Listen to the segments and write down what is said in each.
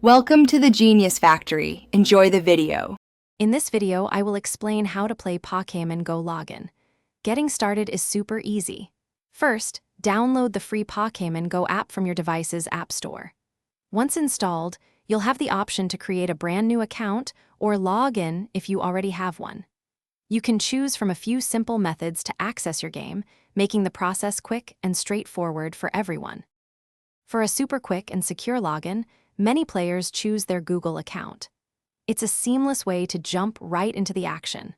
Welcome to the Genius Factory. Enjoy the video. In this video, I will explain how to play Pokémon Go login. Getting started is super easy. First, download the free Pokémon Go app from your device's app store. Once installed, you'll have the option to create a brand new account or log in if you already have one. You can choose from a few simple methods to access your game, making the process quick and straightforward for everyone. For a super quick and secure login, many players choose their Google account. It's a seamless way to jump right into the action.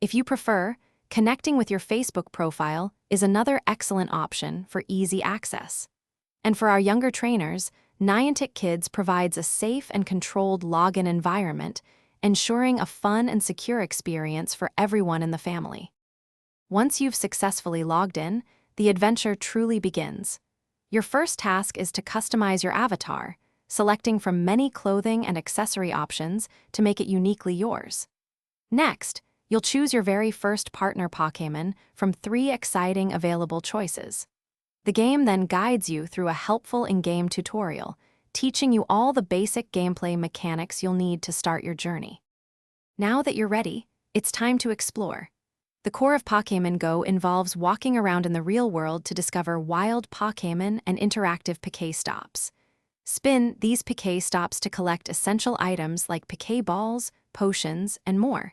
If you prefer, connecting with your Facebook profile is another excellent option for easy access. And for our younger trainers, Niantic Kids provides a safe and controlled login environment, ensuring a fun and secure experience for everyone in the family. Once you've successfully logged in, the adventure truly begins. Your first task is to customize your avatar, selecting from many clothing and accessory options to make it uniquely yours. Next, you'll choose your very first partner Pokémon from 3 exciting available choices. The game then guides you through a helpful in-game tutorial, teaching you all the basic gameplay mechanics you'll need to start your journey. Now that you're ready, it's time to explore. The core of Pokémon Go involves walking around in the real world to discover wild Pokémon and interactive Pokéstops. Spin these Pokéstops to collect essential items like Pokéballs, potions, and more.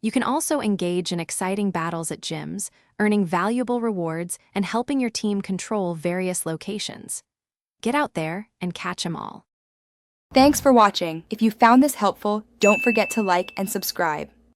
You can also engage in exciting battles at gyms, earning valuable rewards and helping your team control various locations. Get out there and catch 'em all. Thanks for watching. If you found this helpful, don't forget to like and subscribe.